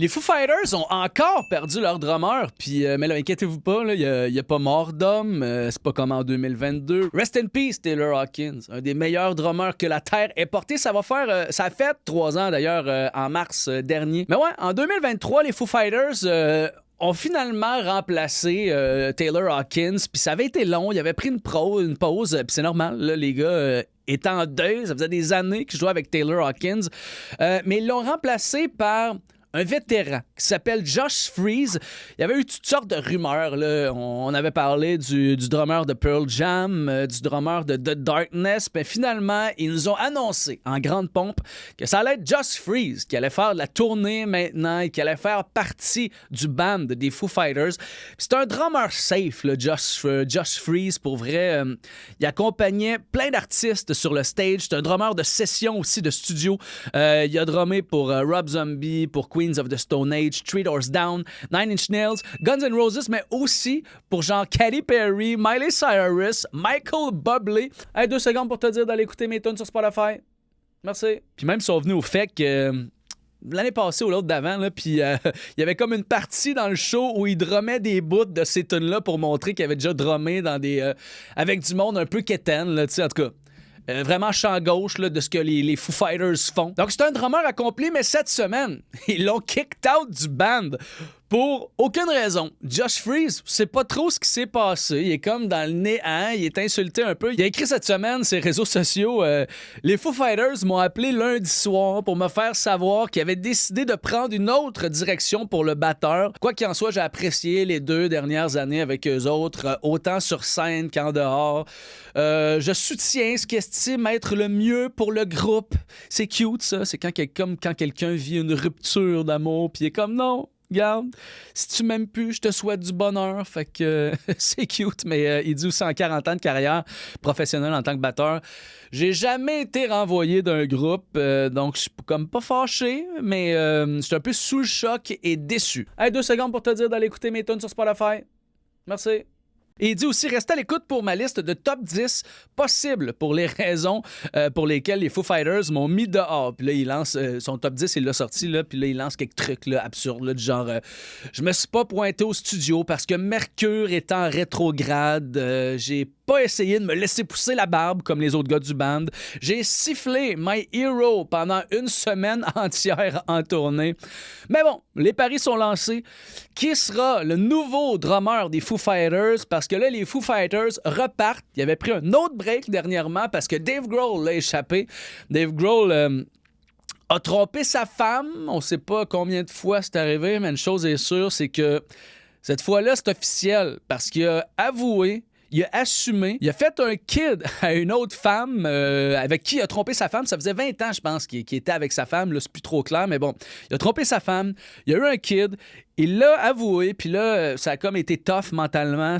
Les Foo Fighters ont encore perdu leur drummer, puis mais là, inquiétez-vous pas, il n'y a pas mort d'homme, c'est pas comme en 2022. Rest in peace, Taylor Hawkins, un des meilleurs drummers que la Terre ait porté. Ça a fait 3 ans d'ailleurs en mars dernier. Mais ouais, en 2023, les Foo Fighters ont finalement remplacé Taylor Hawkins, puis ça avait été long, il avait pris une pause, puis c'est normal, là, les gars étaient en deuil, ça faisait des années qu'ils jouaient avec Taylor Hawkins, mais ils l'ont remplacé par un vétéran qui s'appelle Josh Freese. Il y avait eu toutes sortes de rumeurs, là. On avait parlé du drummer de Pearl Jam, du drummer de The Darkness, mais finalement, ils nous ont annoncé en grande pompe que ça allait être Josh Freese qui allait faire de la tournée maintenant et qui allait faire partie du band des Foo Fighters. C'est un drummer safe, là, Josh Freese, pour vrai. Il accompagnait plein d'artistes sur le stage. C'est un drummer de session aussi, de studio. Il a drummé pour Rob Zombie, pour Queens of the Stone Age, Three Doors Down, Nine Inch Nails, Guns N' Roses, mais aussi pour genre Katy Perry, Miley Cyrus, Michael Bublé. Hey, 2 secondes pour te dire d'aller écouter mes tunes sur Spotify. Merci. Puis même, ils sont venus au fait que l'année passée ou l'autre d'avant, là, puis il y avait comme une partie dans le show où il drummait des bouts de ces tunes-là pour montrer qu'il avait déjà drummé dans avec du monde un peu quétaine, là, tu sais, en tout cas. Vraiment champ gauche là, de ce que les Foo Fighters font. Donc, c'est un drummer accompli, mais cette semaine, ils l'ont kicked out du band pour aucune raison. Josh Freese, c'est pas trop ce qui s'est passé. Il est comme dans le néant, il est insulté un peu. Il a écrit cette semaine sur ses réseaux sociaux les Foo Fighters m'ont appelé lundi soir pour me faire savoir qu'ils avaient décidé de prendre une autre direction pour le batteur. Quoi qu'il en soit, j'ai apprécié les 2 dernières années avec eux autres, autant sur scène qu'en dehors. Je soutiens ce qu'ils estiment être le mieux pour le groupe. C'est cute, ça. C'est quand quelqu'un vit une rupture d'amour, puis il est comme non. Regarde, si tu m'aimes plus, je te souhaite du bonheur. Fait que c'est cute, mais il dit aussi en 40 ans de carrière professionnelle en tant que batteur. J'ai jamais été renvoyé d'un groupe, donc je suis comme pas fâché, mais je suis un peu sous le choc et déçu. Hey, 2 secondes pour te dire d'aller écouter mes tunes sur Spotify. Merci. Et il dit aussi, restez à l'écoute pour ma liste de top 10 possibles pour les raisons pour lesquelles les Foo Fighters m'ont mis dehors. Puis là, il lance son top 10, il l'a sorti, là, puis là, il lance quelques trucs là, absurdes, là, du genre je me suis pas pointé au studio parce que Mercure est en rétrograde, j'ai pas essayé de me laisser pousser la barbe comme les autres gars du band. J'ai sifflé My Hero pendant 1 semaine entière en tournée. Mais bon, les paris sont lancés. Qui sera le nouveau drummer des Foo Fighters? Parce que là, les Foo Fighters repartent. Il avait pris un autre break dernièrement parce que Dave Grohl l'a échappé. Dave Grohl a trompé sa femme. On sait pas combien de fois c'est arrivé, mais une chose est sûre, c'est que cette fois-là, c'est officiel parce qu'il a avoué, il a assumé, il a fait un kid à une autre femme avec qui il a trompé sa femme. Ça faisait 20 ans, je pense, qu'il était avec sa femme. Là, c'est plus trop clair, mais bon. Il a trompé sa femme, il a eu un kid, il l'a avoué, puis là, ça a comme été tough mentalement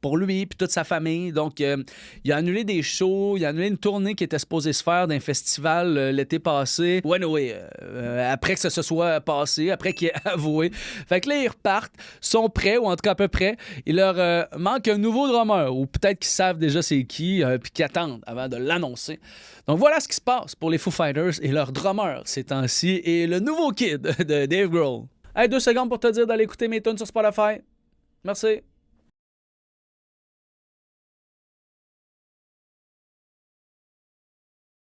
pour lui puis toute sa famille. Donc, il a annulé des shows, il a annulé une tournée qui était supposée se faire d'un festival l'été passé. Ouais, après que ça se soit passé, après qu'il ait avoué. Fait que là, ils repartent, sont prêts, ou en tout cas à peu près. Il leur manque un nouveau drummer, ou peut-être qu'ils savent déjà c'est qui, puis qu'ils attendent avant de l'annoncer. Donc, voilà ce qui se passe pour les Foo Fighters et leur drummer ces temps-ci, et le nouveau kid de Dave Grohl. Hey, 2 secondes pour te dire d'aller écouter mes tunes sur Spotify. Merci.